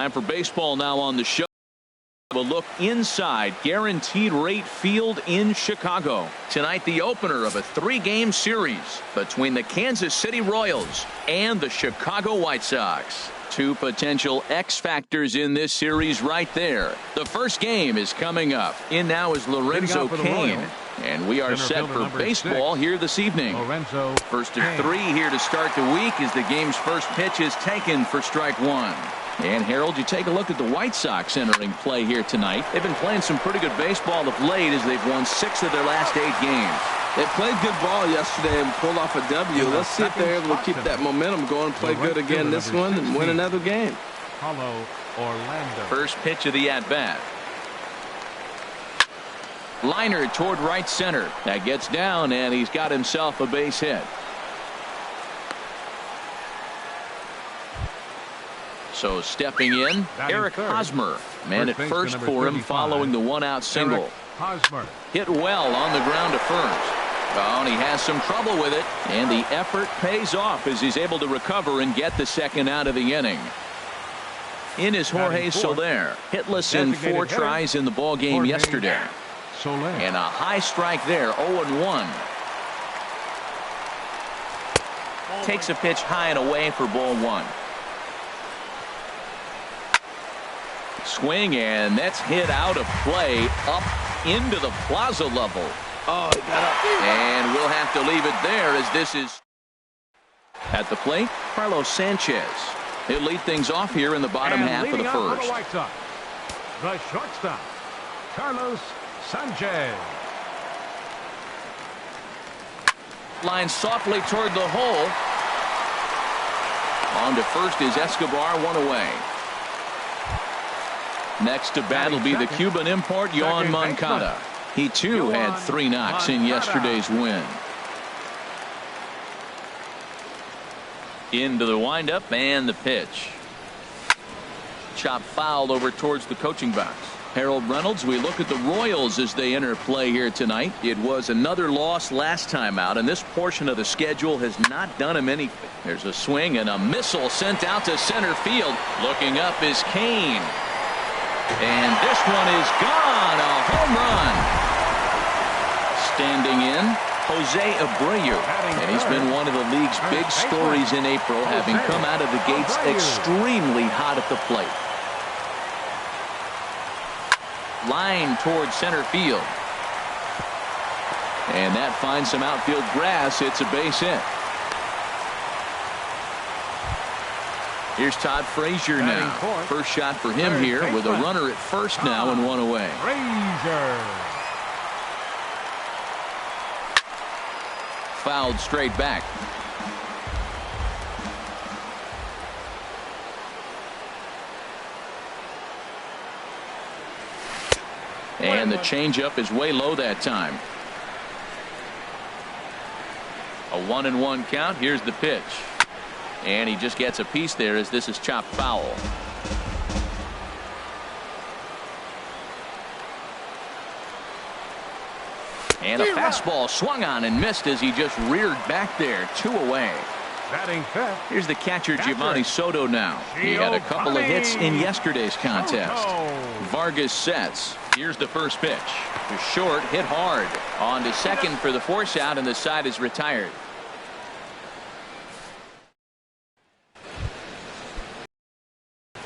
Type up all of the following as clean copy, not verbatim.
Time for baseball now on the show. A look inside Guaranteed Rate Field in Chicago. Tonight, the opener of a 3-game series between the Kansas City Royals and the Chicago White Sox. Two potential X factors in this series right there. The first game is coming up. In now is Lorenzo Cain. And we are set for baseball here this evening. First of 3 here to start the week as the game's first pitch is taken for strike 1. And Harold, you take a look at the White Sox entering play here tonight. They've been playing some pretty good baseball of late as they've won 6 of their last 8 games. They played good ball yesterday and pulled off a W. Let's see if they're able to keep that momentum going, play good again this one, and win another game. Orlando. First pitch of the at-bat. Liner toward right center. That gets down, and he's got himself a base hit. So stepping in, Eric Hosmer. Man at first for him following the 1-out single. Hit well on the ground to first. Oh, and he has some trouble with it, and the effort pays off as he's able to recover and get the second out of the inning. In is Jorge Soler, hitless in 4 tries in the ball game yesterday. And a high strike there, 0-1. Takes a pitch high and away for ball 1. Swing, and that's hit out of play up into the plaza level. Oh, he got up. And we'll have to leave it there as this is at the plate. Carlos Sanchez. He'll lead things off here in the bottom half of the first. The shortstop, Carlos Sanchez. Line softly toward the hole. On to first is Escobar, 1 away. Next to bat will be the Cuban import, Yoan Moncada. He too had 3 knocks in yesterday's win. Into the windup and the pitch. Chop foul over towards the coaching box. Harold Reynolds, we look at the Royals as they enter play here tonight. It was another loss last time out, and this portion of the schedule has not done him any. There's a swing and a missile sent out to center field. Looking up is Cain. And this one is gone. A home run. Standing in, Jose Abreu. And he's been one of the league's big stories in April, having come out of the gates extremely hot at the plate. Line towards center field. And that finds some outfield grass. It's a base hit. Here's Todd Frazier now. First shot for him here with a runner at first now and 1 away. Fouled straight back. And the changeup is way low that time. A 1-1 count. Here's the pitch. And he just gets a piece there as this is chopped foul. And a fastball swung on and missed as he just reared back there. 2 away. Here's the catcher, Giovanni Soto now. He had a couple of hits in yesterday's contest. Vargas sets. Here's the first pitch. The short, hit hard. On to second for the force out, and the side is retired.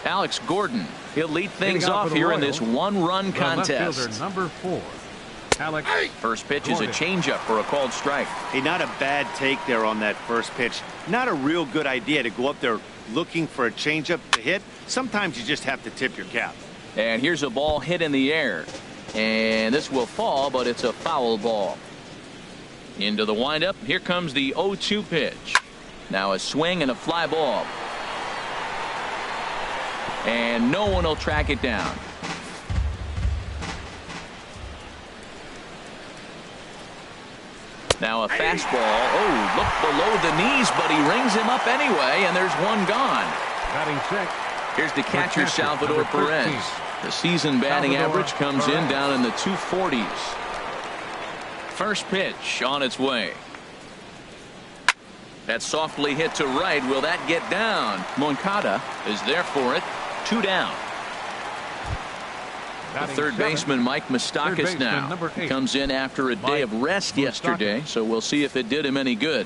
Alex Gordon. He'll lead things off here in this 1-run contest. Number 4. Alex First pitch is a changeup for a called strike. Hey, not a bad take there on that first pitch. Not a real good idea to go up there looking for a changeup to hit. Sometimes you just have to tip your cap. And here's a ball hit in the air. And this will fall, but it's a foul ball. Into the windup. Here comes the 0-2 pitch. Now a swing and a fly ball. And no one will track it down. Now a fastball. Oh, look below the knees, but he rings him up anyway, and there's one gone. Batting 6. Here's the catcher, Salvador Perez. The season batting average comes in down in the 240s. First pitch on its way. That's softly hit to right. Will that get down? Moncada is there for it. 2 down. The third baseman, Mike Moustakas, now comes in after a day of rest yesterday, so we'll see if it did him any good.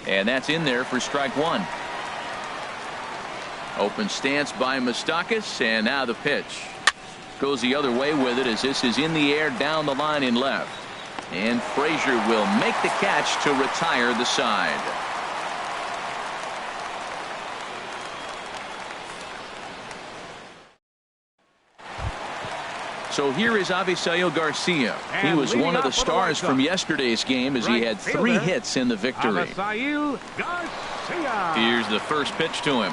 And that's in there for strike 1. Open stance by Moustakas, and now the pitch. Goes the other way with it as this is in the air down the line in left. And Frazier will make the catch to retire the side. So here is Avisail Garcia. He was one of the stars from yesterday's game as he had 3 hits in the victory. Here's the first pitch to him.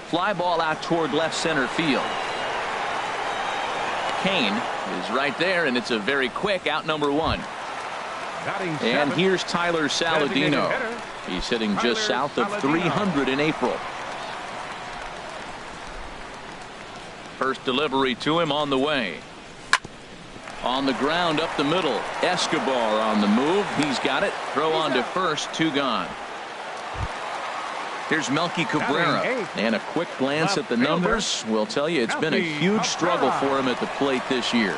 Fly ball out toward left center field. Kane is right there, and it's a very quick out, number 1. And here's Tyler Saladino. He's hitting just south of 300 in April. First delivery to him on the way. On the ground up the middle. Escobar on the move. He's got it. Throw on to first. 2 gone. Here's Melky Cabrera, and a quick glance at the numbers will tell you it's been a huge struggle for him at the plate this year.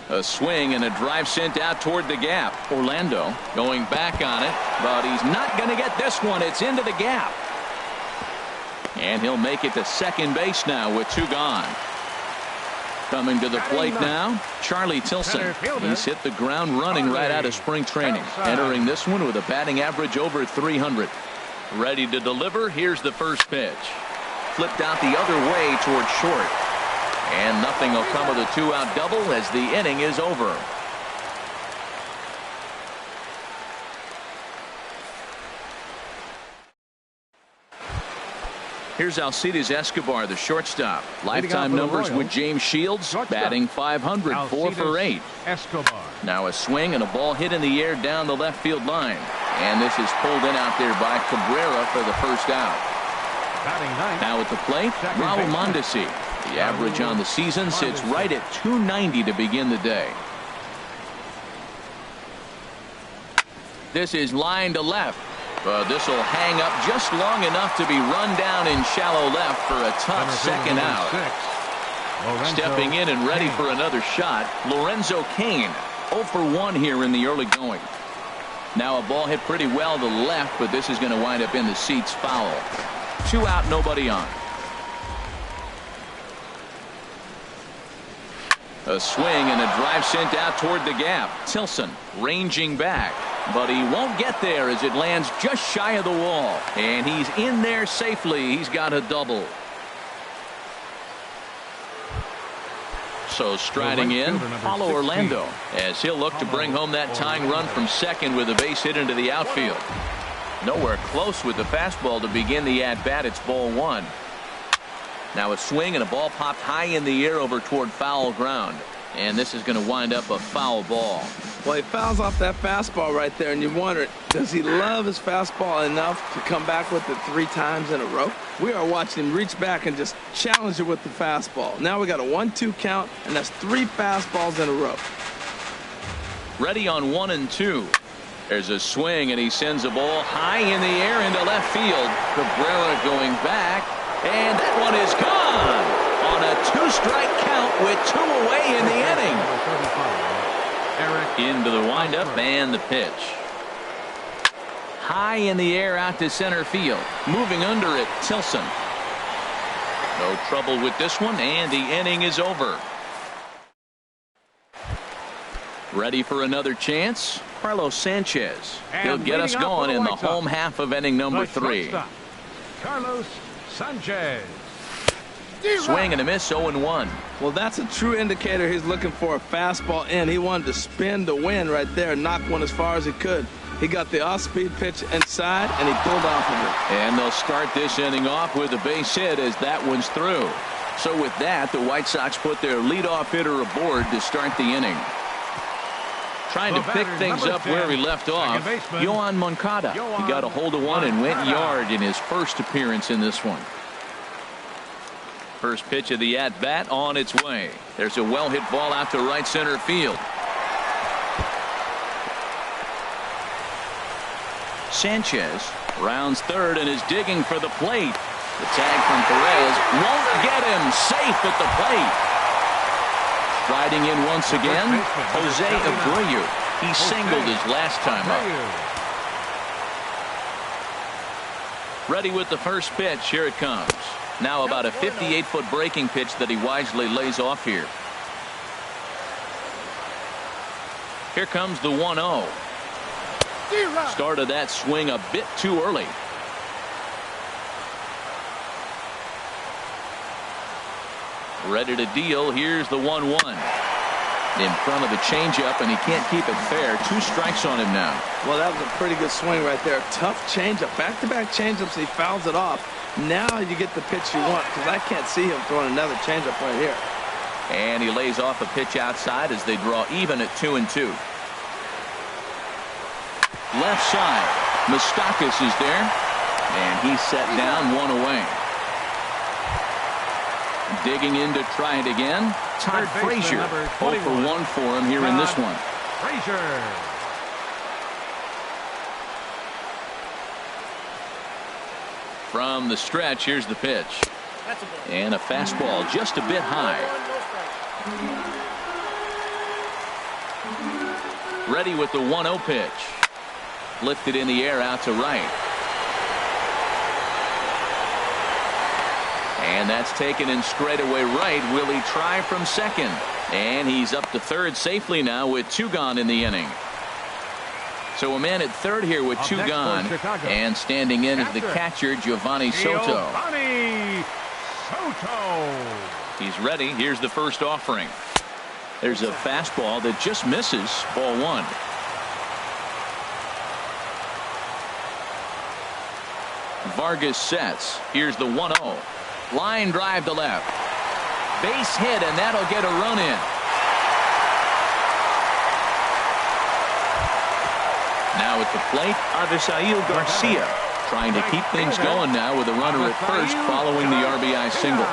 A swing and a drive sent out toward the gap. Orlando going back on it, but he's not going to get this one. It's into the gap. And he'll make it to second base now with 2 gone. Coming to the plate now, Charlie Tilson. He's hit the ground running right out of spring training. Entering this one with a batting average over 300. Ready to deliver. Here's the first pitch. Flipped out the other way toward short. And nothing will come of the 2-out double as the inning is over. Here's Alcides Escobar, the shortstop. Lifetime numbers with James Shields, batting 500, 4 for 8. Escobar. Now a swing and a ball hit in the air down the left field line. And this is pulled in out there by Cabrera for the first out. Now at the plate, Raul Mondesi. The average on the season sits right at 290 to begin the day. This is line to left. But this will hang up just long enough to be run down in shallow left for a tough second out. Stepping in and ready for another shot, Lorenzo Cain. 0 for 1 here in the early going. Now a ball hit pretty well to the left, but this is going to wind up in the seats foul. 2 out, nobody on. A swing and a drive sent out toward the gap. Tilson ranging back. But he won't get there as it lands just shy of the wall. And he's in there safely. He's got a double. So striding in, Paulo Orlando, as he'll look to bring home that tying run from second with a base hit into the outfield. Nowhere close with the fastball to begin the at-bat. It's ball 1. Now a swing and a ball popped high in the air over toward foul ground. And this is going to wind up a foul ball. Well, he fouls off that fastball right there, and you wonder, does he love his fastball enough to come back with it 3 times in a row? We are watching him reach back and just challenge it with the fastball. Now we got a 1-2 count, and that's 3 fastballs in a row. Ready on 1 and 2. There's a swing, and he sends a ball high in the air into left field. Cabrera going back, and that one is gone on a 2-strike count with 2 away in the inning. Into the windup and the pitch. High in the air out to center field. Moving under it, Tilson. No trouble with this one, and the inning is over. Ready for another chance? Carlos Sanchez. He'll get us going in the home half of inning number 3. Carlos Sanchez. Swing and a miss, 0-1. Well, that's a true indicator he's looking for a fastball in. He wanted to spin the wind right there and knock one as far as he could. He got the off-speed pitch inside, and he pulled off of it. And they'll start this inning off with a base hit as that one's through. So with that, the White Sox put their leadoff hitter aboard to start the inning. Trying to pick things up where he left off, Yohan Moncada. He got a hold of one and went yard in his first appearance in this one. First pitch of the at-bat on its way. There's a well-hit ball out to right center field. Sanchez rounds third and is digging for the plate. The tag from Perez won't get him. Safe at the plate. Striding in once again, Jose Abreu. He singled his last time up. Ready with the first pitch. Here it comes. Now about a 58-foot breaking pitch that he wisely lays off here. Here comes the 1-0. Started that swing a bit too early. Ready to deal. Here's the 1-1. In front of the changeup, and he can't keep it fair. 2 strikes on him now. Well, that was a pretty good swing right there. Tough changeup. Back-to-back changeups. He fouls it off. Now you get the pitch you want, because I can't see him throwing another changeup right here. And he lays off a pitch outside as they draw even at 2-2. Left side. Moustakas is there, and he's set down 1 away. Digging in to try it again. Todd Frazier. 0 for 1 for him here in this one. Frazier. From the stretch, here's the pitch. And a fastball just a bit high. Ready with the 1-0 pitch. Lifted in the air out to right. And that's taken in straightaway right. Will he try from second? And he's up to third safely now with 2 gone in the inning. So a man at third here with 2 gone. And standing in is the catcher, Giovanni Soto. Giovanni Soto. He's ready. Here's the first offering. There's a fastball that just misses. Ball 1. Vargas sets. Here's the 1-0. Line drive to left. Base hit, and that'll get a run in. Now at the plate, Avisail Garcia trying to keep things going now with a runner at first following the RBI single.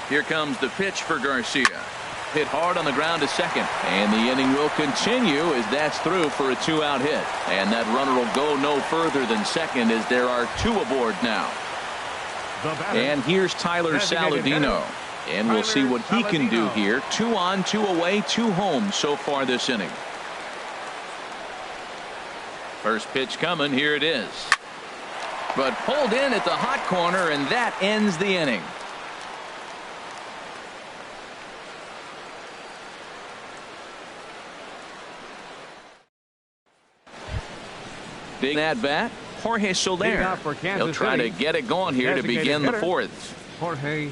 Here comes the pitch for Garcia. Hit hard on the ground to second, and the inning will continue as that's through for a 2-out hit, and that runner will go no further than second as there are 2 aboard now. And here's Tyler Saladino, and we'll see what he can do here. 2 on, 2 away, 2 home so far this inning. First pitch coming. Here it is, but pulled in at the hot corner, and that ends the inning. Big at bat, Jorge Soler. He'll try to get it going here to begin the 4th. Jorge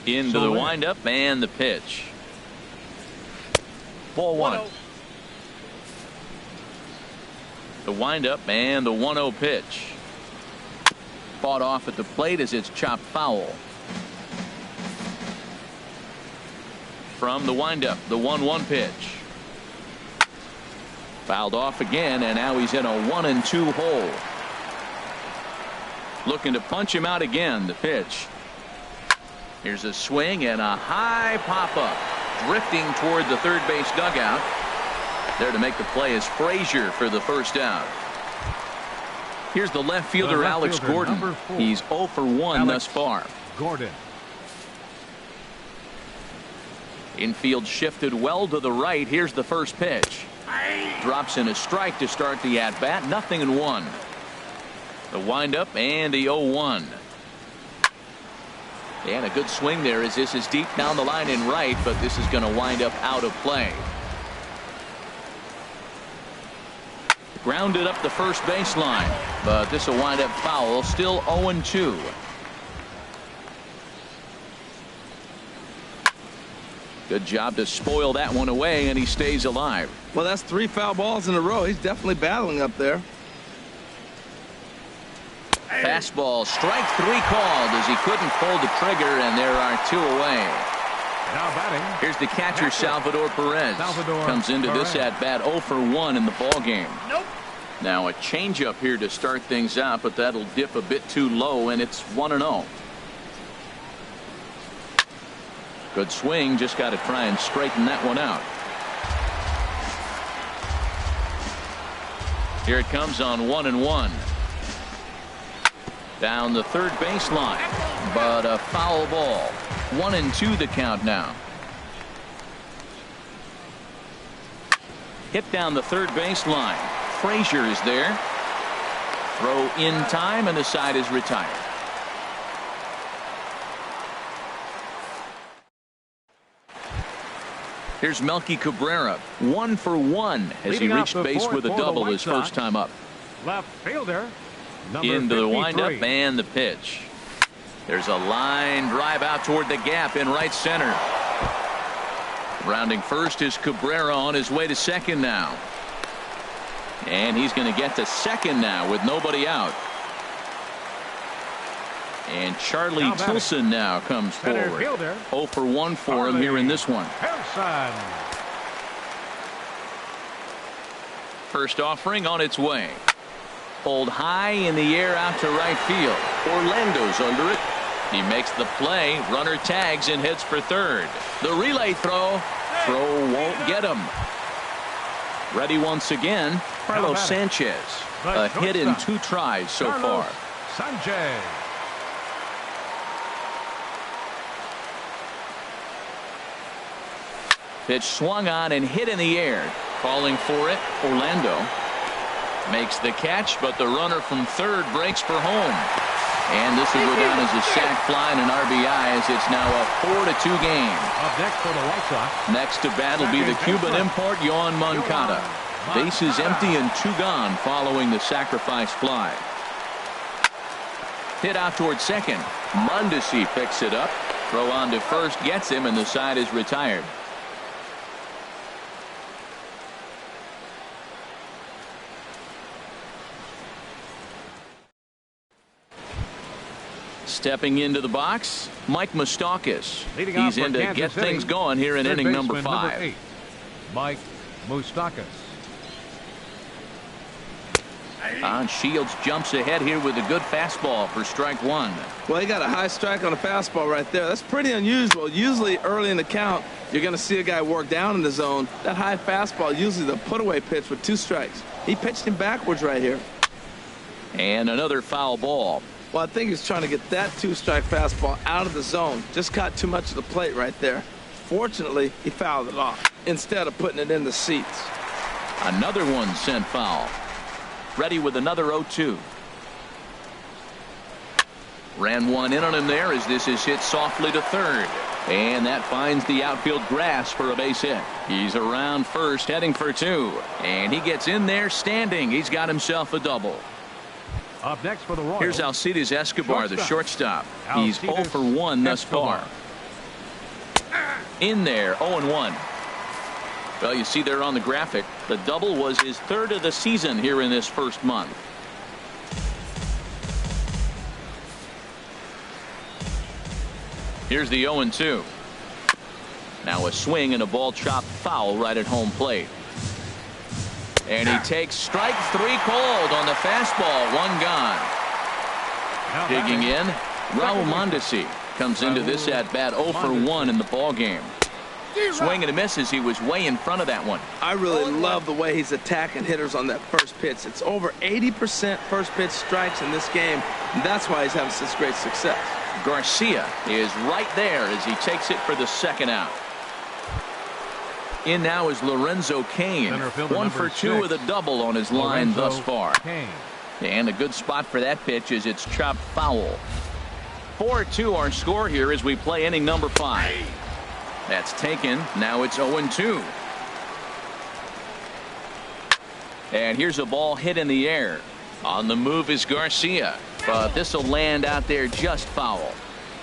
Into the windup and the pitch. Ball 1. The windup and the 1-0 pitch. Fought off at the plate as it's chopped foul. From the windup, the 1-1 pitch. Fouled off again, and now he's in a 1-2 hole. Looking to punch him out again. The pitch. Here's a swing and a high pop-up. Drifting toward the third base dugout. There to make the play is Frazier for the first out. Here's the left fielder, Alex Gordon. He's 0 for 1 thus far. Gordon. Infield shifted well to the right. Here's the first pitch. Drops in a strike to start the at-bat. 0-1. The windup and the 0-1. And a good swing there as this is deep down the line in right, but this is going to wind up out of play. Grounded up the first baseline, but this will wind up foul. Still 0-2. Good job to spoil that one away, and he stays alive. Well, that's 3 foul balls in a row. He's definitely battling up there. Fastball, strike 3 called as he couldn't pull the trigger, and there are 2 away. Now batting. Here's the catcher, Salvador Perez. Comes into this at bat 0 for 1 in the ball game. Now a changeup here to start things out, but that'll dip a bit too low, and it's 1-0. Good swing, just got to try and straighten that one out. Here it comes on 1-1. Down the third baseline, but a foul ball. 1-2 the count now. Hit down the third baseline. Frazier is there. Throw in time, and the side is retired. Here's Melky Cabrera, 1 for 1 as he reached base with a double his first time up. Left fielder, number Into the 53. windup and the pitch. There's a line drive out toward the gap in right center. Rounding first is Cabrera on his way to second now. And he's going to get to second now with nobody out. And Charlie Tilson now comes Center forward. fielder, 0 for 1 for him here in this one. Harrison. First offering on its way. Pulled high in the air out to right field. Orlando's under it. He makes the play. Runner tags and heads for third. The relay throw. Throw won't get him. Ready once again. Carlos Sanchez. A hit in 2 tries so far. Sanchez. Pitch swung on and hit in the air. Calling for it, Orlando. Makes the catch, but the runner from third breaks for home. And this will go down as a sac fly and an RBI, as it's now a 4-2 game. Up next for the White Sox. Next to bat will be the Cuban import, Yohan Moncada. Bases empty and 2 gone following the sacrifice fly. Hit out toward second. Mondesi picks it up. Throw on to first gets him, and the side is retired. Stepping into the box, Mike Moustakas. He's in to get things going here in inning number 5. Mike Moustakas. Shields jumps ahead here with a good fastball for strike 1. Well, he got a high strike on a fastball right there. That's pretty unusual. Usually early in the count, you're going to see a guy work down in the zone. That high fastball, usually the put-away pitch with 2 strikes. He pitched him backwards right here. And another foul ball. Well, I think he's trying to get that 2-strike fastball out of the zone. Just caught too much of the plate right there. Fortunately, he fouled it off instead of putting it in the seats. Another one sent foul. Ready with another 0-2. Ran one in on him there as this is hit softly to third. And that finds the outfield grass for a base hit. He's around first, heading for 2. And he gets in there standing. He's got himself a double. Up next for the Royals. Here's Alcides Escobar, the shortstop. He's 0 for 1 thus far. In there, 0-1. Well, you see there on the graphic, the double was his 3rd of the season here in this first month. Here's the 0-2. Now a swing and a ball chopped foul right at home plate. And he takes strike 3 called on the fastball. 1 gone. Digging in, Raul Mondesi comes into this at bat 0 for 1 in the ball game. Swing and a miss as he was way in front of that one. I really love the way he's attacking hitters on that first pitch. It's over 80% first pitch strikes in this game, and that's why he's having such great success. Garcia is right there as he takes it for the 2nd out. In now is Lorenzo Cain. 1 for 2 with a double on his line thus far. And a good spot for that pitch as it's chopped foul. 4-2 our score here as we play inning number 5. That's taken. Now it's 0-2. And here's a ball hit in the air. On the move is Garcia. But this will land out there just foul.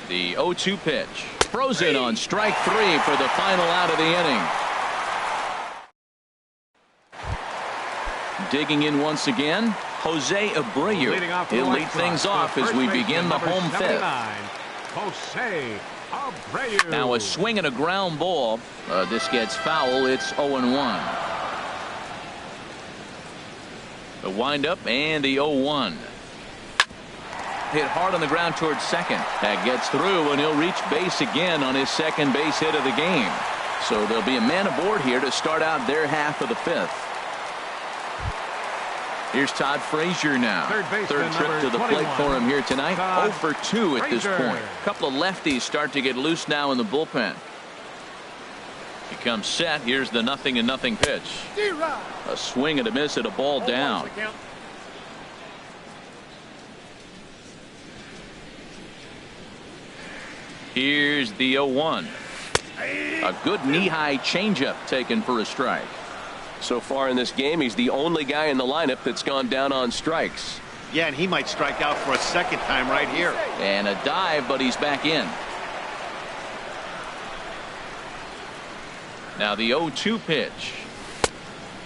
The 0-2 pitch. Throws it on strike 3 for the final out of the inning. Digging in once again, Jose Abreu. He'll lead things off as we begin the home 5th. Jose Abreu. Now a swing and a ground ball. This gets foul. It's 0-1. The windup and the 0-1. Hit hard on the ground towards second. That gets through, and he'll reach base again on his second base hit of the game. So there'll be a man aboard here to start out their half of the fifth. Here's Todd Frazier now. Third trip to the plate for him here tonight. 0 for 2 at this point. A couple of lefties start to get loose now in the bullpen. He comes set. Here's the 0-0 pitch. A swing and a miss at a ball down. Here's the 0-1. A good knee-high changeup taken for a strike. So far in this game, he's the only guy in the lineup that's gone down on strikes. Yeah, and he might strike out for a second time right here. And a dive, but he's back in. Now the 0-2 pitch.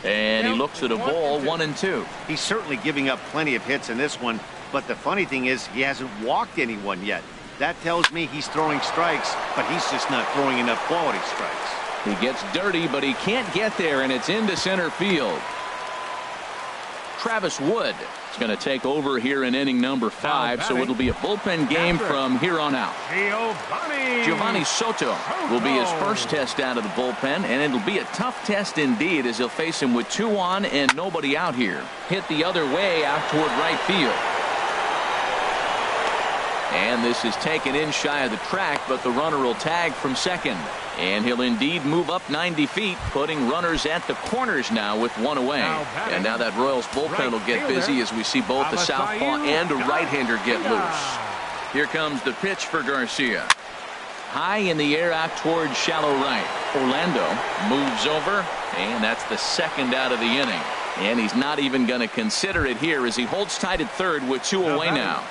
And he looks at a ball, 1-2. He's certainly giving up plenty of hits in this one, but the funny thing is he hasn't walked anyone yet. That tells me he's throwing strikes, but he's just not throwing enough quality strikes. He gets dirty, but he can't get there, and it's into center field. Travis Wood is going to take over here in inning number 5, so it'll be a bullpen game from here on out. Giovanni Soto will be his first test out of the bullpen, and it'll be a tough test indeed as he'll face him with 2 on and nobody out here. Hit the other way out toward right field. And this is taken in shy of the track, but the runner will tag from second. And he'll indeed move up 90 feet, putting runners at the corners now with 1 away. And now that Royals bullpen will get busy as we see both the southpaw and a right-hander get loose. Here comes the pitch for Garcia. High in the air out towards shallow right. Orlando moves over, and that's the second out of the inning. And he's not even going to consider it here as he holds tight at third with 2 away now.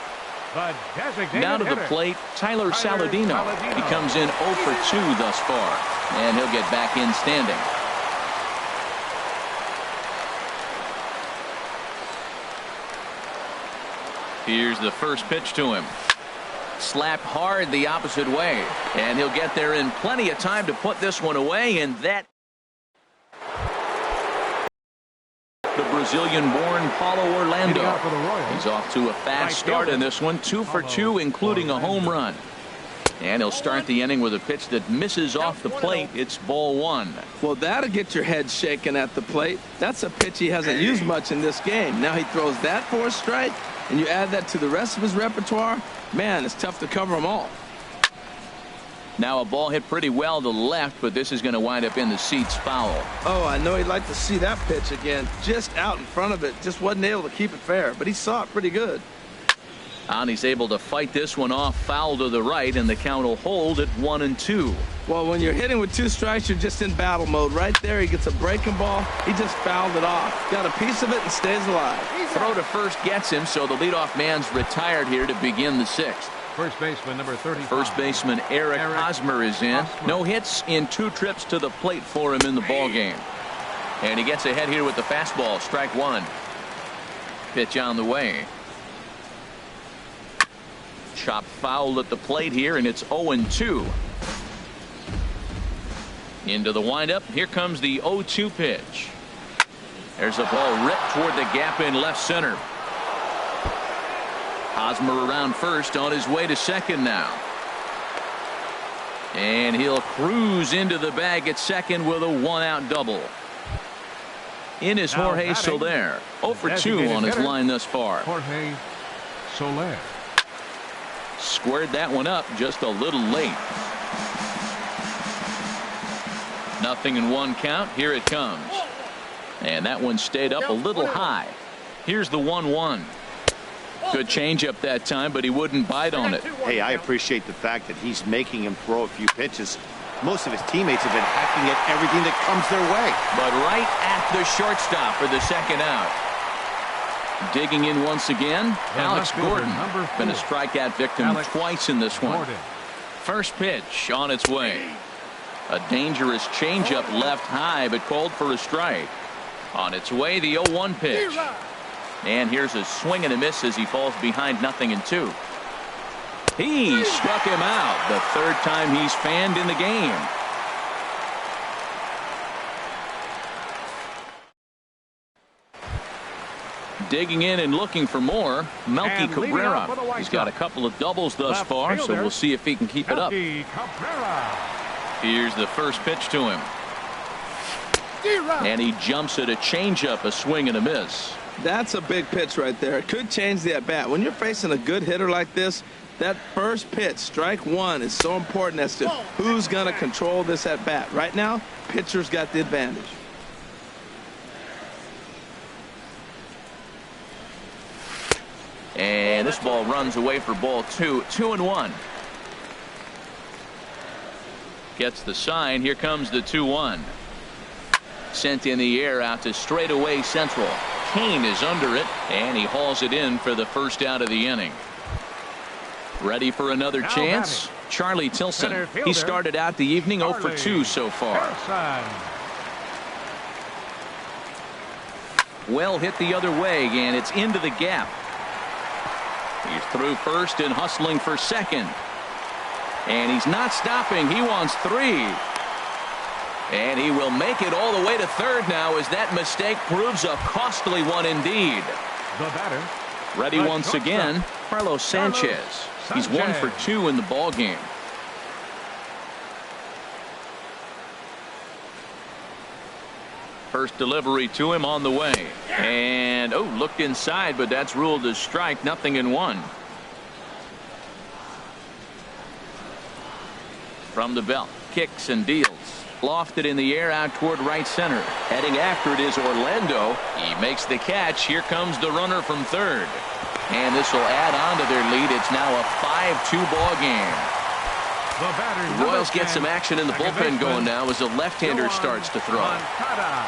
Now to the plate, Tyler Saladino. He comes in 0 for 2 thus far, and he'll get back in standing. Here's the first pitch to him. Slapped hard the opposite way, and he'll get there in plenty of time to put this one away, and that the Brazilian-born Paulo Orlando. He's off to a fast start in this one, 2 for 2, including a home run. And he'll start the inning with a pitch that misses off the plate. It's ball 1. Well, that'll get your head shaken at the plate. That's a pitch he hasn't used much in this game. Now he throws that for a strike, and you add that to the rest of his repertoire. Man, it's tough to cover them all. Now a ball hit pretty well to the left, but this is going to wind up in the seats foul. Oh, I know he'd like to see that pitch again. Just out in front of it. Just wasn't able to keep it fair, but he saw it pretty good. And he's able to fight this one off foul to the right, and the count will hold at 1-2. Well, when you're hitting with 2 strikes, you're just in battle mode. Right there, he gets a breaking ball. He just fouled it off. Got a piece of it and stays alive. Throw to first gets him, so the leadoff man's retired here to begin the 6th. First baseman number 35. First baseman Eric Hosmer is in. No hits in 2 trips to the plate for him in the ball game. And he gets ahead here with the fastball. Strike 1. Pitch on the way. Chop foul at the plate here, and it's 0-2. Into the windup. Here comes the 0-2 pitch. There's a ball ripped toward the gap in left center. Hosmer around first, on his way to second now. And he'll cruise into the bag at second with a 1-out double. In is Jorge Soler. 0 for 2 on his line thus far. Jorge Soler. Squared that one up just a little late. 0-1 count. Here it comes. And that one stayed up a little high. Here's the 1-1. Good changeup that time, but he wouldn't bite on it. Hey, I appreciate the fact that he's making him throw a few pitches. Most of his teammates have been hacking at everything that comes their way. But right at the shortstop for the second out. Digging in once again, Alex Gordon. Been a strikeout victim twice in this one. First pitch on its way. A dangerous changeup left high, but called for a strike. On its way, the 0-1 pitch. And here's a swing and a miss as he falls behind 0-2. He struck him out. The 3rd time he's fanned in the game. Digging in and looking for more, Melky And leading off Cabrera. with a white He's got a top. couple of doubles thus Left far, so fielder, we'll see if he can keep it up. Melky Cabrera. Here's the first pitch to him. And he jumps at a changeup, a swing and a miss. That's a big pitch right there. It could change the at-bat. When you're facing a good hitter like this, that first pitch, strike one, is so important as to who's going to control this at-bat. Right now, pitcher's got the advantage. And this ball runs away for ball two. 2-1. Gets the sign. Here comes the 2-1. Sent in the air out to straightaway central. Kane is under it, and he hauls it in for the first out of the inning. Ready for another Now chance? batting. Charlie Tilson. Center He fielder, started out the evening 0 for 2 so far. Tilson. Well hit the other way, and it's into the gap. He's through first and hustling for second. And he's not stopping. He wants 3. And he will make it all the way to third now as that mistake proves a costly one indeed. The batter. Ready The once shortstop, again, Carlos Sanchez. He's 1 for 2 in the ball game. First delivery to him on the way. And, looked inside, but that's ruled as strike. 0-1. From the belt. Kicks and deals. Lofted in the air out toward right center. Heading after it is Orlando. He makes the catch. Here comes the runner from third. And this will add on to their lead. It's now a 5-2 ball game. The batter. The Royals get some action in the bullpen going now as a left-hander starts to throw. Moncada.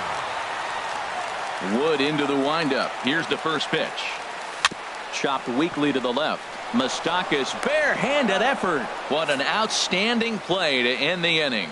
Wood into the windup. Here's the first pitch. Chopped weakly to the left. Moustakas barehanded effort. What an outstanding play to end the inning.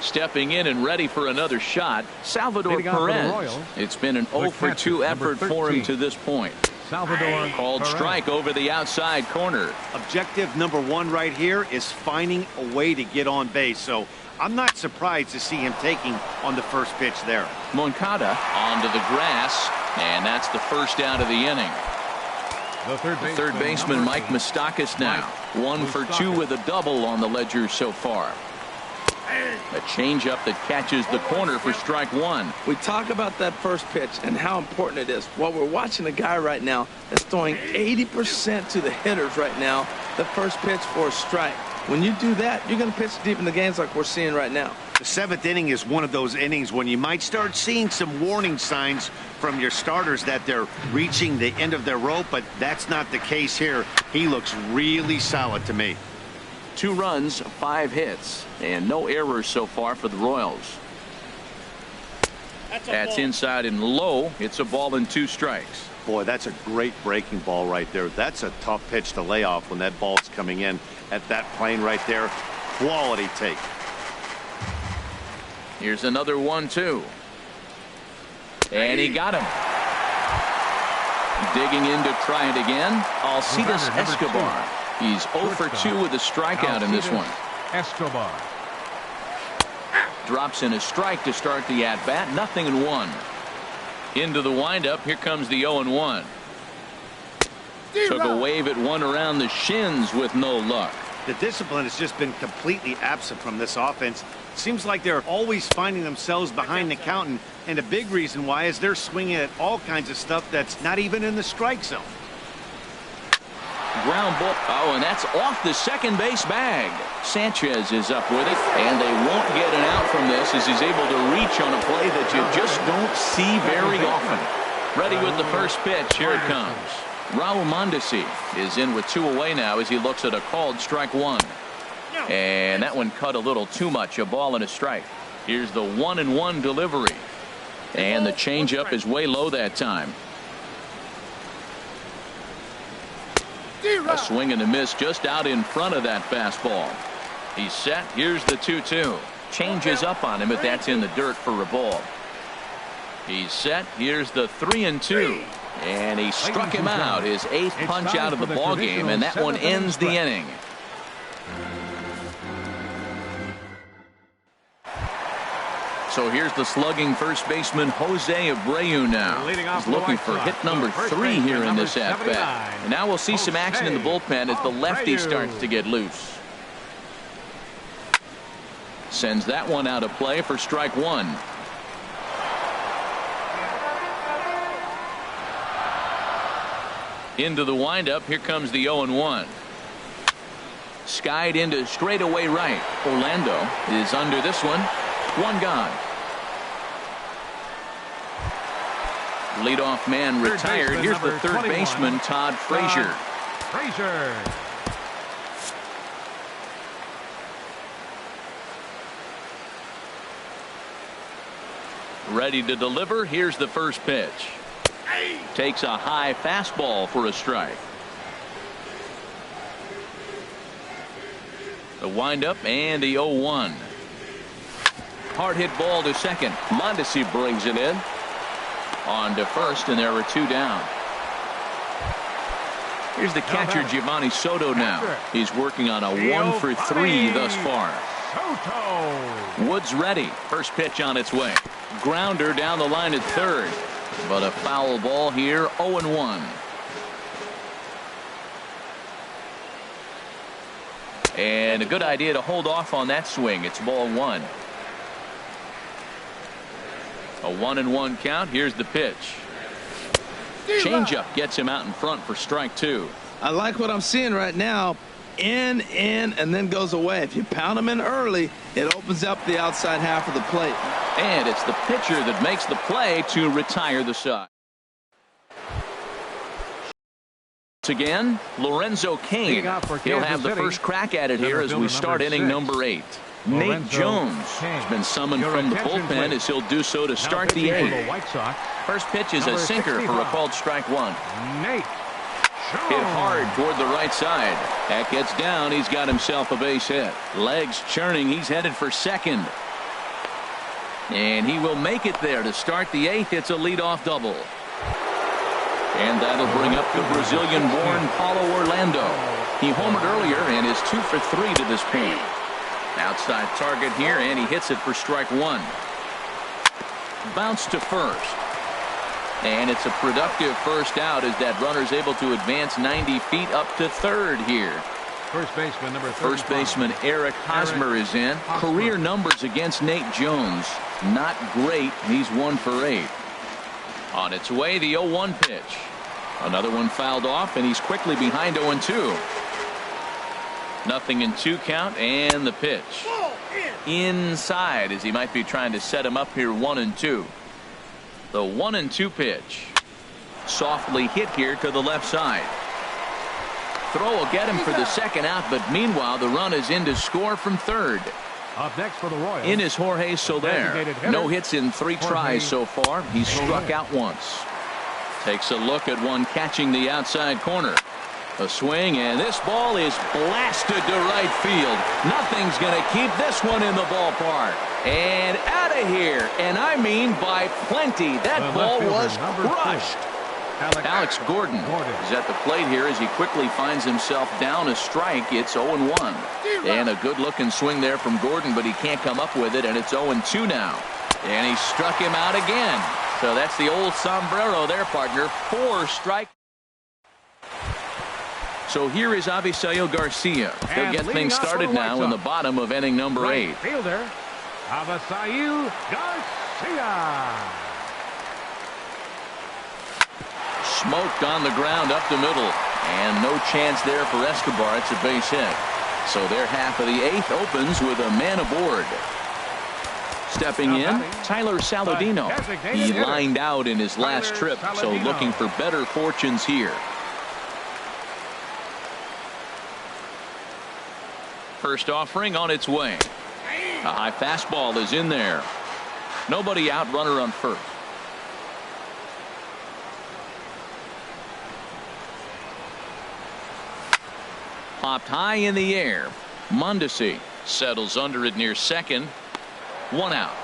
Stepping in and ready for another shot, Salvador Leading off for the Perez. Royals, It's been an 0 for 2 catcher, effort number for him 13. to this point. Salvador Called Perez. strike over the outside corner. Objective number 1 right here is finding a way to get on base. So I'm not surprised to see him taking on the first pitch there. Moncada onto the grass, and that's the first out of the inning. The Third baseman number Mike 8. Moustakas now. Mike 1 for 2 Moustakas. with a double on the ledger so far. A changeup that catches the corner for strike 1. We talk about that first pitch and how important it is. Well, we're watching a guy right now that's throwing 80% to the hitters right now. The first pitch for a strike. When you do that, you're going to pitch deep in the games like we're seeing right now. The 7th inning is one of those innings when you might start seeing some warning signs from your starters that they're reaching the end of their rope, but that's not the case here. He looks really solid to me. 2 runs, 5 hits, and no errors so far for the Royals. That's inside and low. It's a ball and 2 strikes. Boy, that's a great breaking ball right there. That's a tough pitch to lay off when that ball's coming in at that plane right there. Quality take. Here's another 1-2. And he got him. Digging in to try it again, Alcides Number 2. Escobar. He's 0 for 2 with a strikeout in this one. Escobar. Drops in a strike to start the at-bat. 0-1. Into the windup. Here comes the 0-1. Took a wave at one around the shins with no luck. The discipline has just been completely absent from this offense. Seems like they're always finding themselves behind the count, and a big reason why is they're swinging at all kinds of stuff that's not even in the strike zone. Ground ball. Oh, and that's off the second base bag. Sanchez is up with it, and they won't get an out from this as he's able to reach on a play that you just don't see very often. Ready with the first pitch. Here it comes. Raul Mondesi is in with 2 away now as he looks at a called strike 1. And that one cut a little too much. A ball and a strike. Here's the 1-1 delivery. And the changeup is way low that time. A swing and a miss just out in front of that fastball. He's set. Here's the 2-2. Changes up on him, but that's in the dirt for a ball. He's set. Here's the 3-2. And he struck him out. His 8th punch out of the ball game, and that one ends the inning. So here's the slugging first baseman Jose Abreu now. He's looking for hit number 3 here in this at-bat. And now we'll see some action in the bullpen as the lefty starts to get loose. Sends that one out of play for strike 1. Into the windup. Here comes the 0-1. Skied into straightaway right. Orlando is under this one. 1 gone. Leadoff man retired. Here's the third baseman, Todd Frazier. Ready to deliver. Here's the first pitch. Takes a high fastball for a strike. The windup and the 0-1. Hard hit ball to second. Mondesi brings it in. On to first, and there are 2 down. Here's the catcher, Giovanni Soto now. He's working on a 1 for 3 thus far. Woods ready. First pitch on its way. Grounder down the line at third. But a foul ball here, 0-1. And a good idea to hold off on that swing. It's ball 1. A 1-1 count. Here's the pitch. Changeup gets him out in front for strike 2. I like what I'm seeing right now. In, and then goes away. If you pound him in early, it opens up the outside half of the plate. And it's the pitcher that makes the play to retire the side. Again, Lorenzo Cain. He'll have the first crack at it here as we start inning number 8. Nate Jones has been summoned from the bullpen as he'll do so to start the 8th. First pitch is a sinker for a called strike 1. Hit hard toward the right side. That gets down. He's got himself a base hit. Legs churning. He's headed for second. And he will make it there to start the 8th. It's a leadoff double. And that'll bring up the Brazilian-born Paulo Orlando. He homered earlier and is 2 for 3 to this point. Outside target here, and he hits it for strike 1. Bounce to first. And it's a productive first out as that runner's able to advance 90 feet up to third here. First baseman number 35. First baseman Eric Hosmer is in. Career numbers against Nate Jones. Not great. He's 1 for 8. On its way, the 0-1 pitch. Another one fouled off, and he's quickly behind 0-2. Nothing in 2 count, and the pitch. Inside as he might be trying to set him up here 1-2. The 1-2 pitch. Softly hit here to the left side. Throw will get him for the second out, but meanwhile the run is in to score from third. Up next for the Royals. In is Jorge Soler. No hits in 3 tries so far. He's struck out once. Takes a look at one catching the outside corner. A swing, and this ball is blasted to right field. Nothing's going to keep this one in the ballpark. And out of here. And I mean by plenty. That ball was crushed. Alex Gordon is at the plate here as he quickly finds himself down a strike. It's 0-1. And a good-looking swing there from Gordon, but he can't come up with it, and it's 0-2 now. And he struck him out again. So that's the old sombrero there, partner. 4 strike. So here is Avisail Garcia. He'll get things started now in the bottom of inning number 8. Fielder, Avisail Garcia. Smoked on the ground up the middle. And no chance there for Escobar. It's a base hit. So their half of the 8th opens with a man aboard. Stepping in, Tyler Saladino. He lined out in his last trip, so looking for better fortunes here. First offering on its way. A high fastball is in there. Nobody out, runner on first. Popped high in the air. Mondesi settles under it near second. 1 out.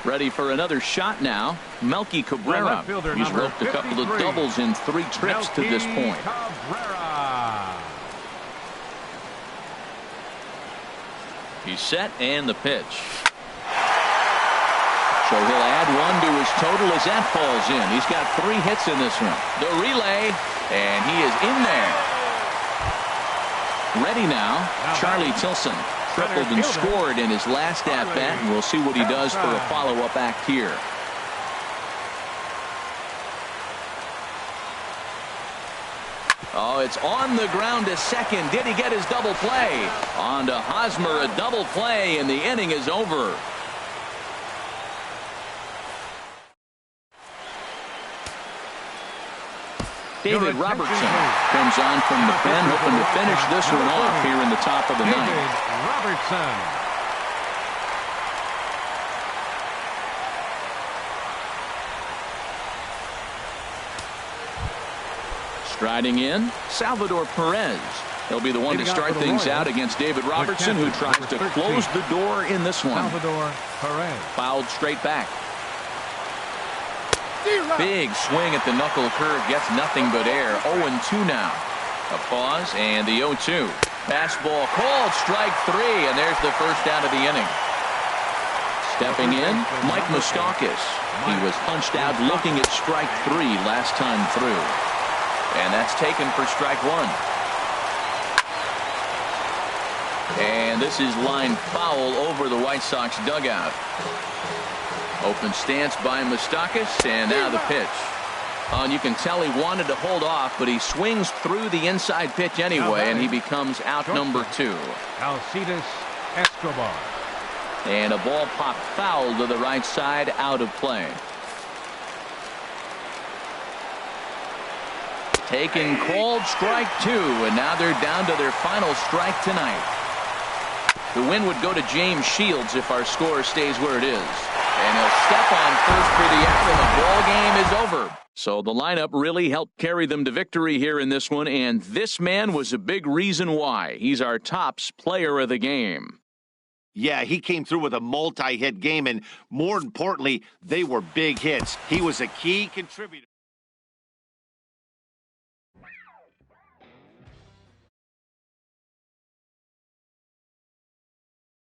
Ready for another shot now. Melky Cabrera. He's roped a couple of doubles in 3 trips to this point. He's set and the pitch. So he'll add one to his total as that falls in. He's got 3 hits in this one. The relay, and he is in there. Ready now, Charlie Tilson. Tripled and scored in his last at-bat, and we'll see what he does for a follow-up act here. Oh, it's on the ground to second. Did he get his double play? On to Hosmer, a double play, and the inning is over. David Robertson comes on from the pen, hoping to finish this one off here in the top of the ninth. David Robertson. Striding in, Salvador Perez. He'll be the one to start things out against David Robertson, who tries to close the door in this one. Salvador Perez. Fouled straight back. Big swing at the knuckle curve, gets nothing but air. 0-2 now. A pause and the 0-2. Fastball called, strike 3, and there's the first out of the inning. Stepping in, Mike Moustakas. He was punched out looking at strike 3 last time through. And that's taken for strike 1. And this is lined foul over the White Sox dugout. Open stance by Moustakas, and now the pitch. And you can tell he wanted to hold off, but he swings through the inside pitch anyway, and he becomes out number 2. Alcides Escobar. And a ball popped foul to the right side, out of play. Taken, called, strike 2, and now they're down to their final strike tonight. The win would go to James Shields if our score stays where it is. And he'll step on first for the out, and the ball game is over. So the lineup really helped carry them to victory here in this one, and this man was a big reason why. He's our tops player of the game. Yeah, he came through with a multi-hit game, and more importantly, they were big hits. He was a key contributor.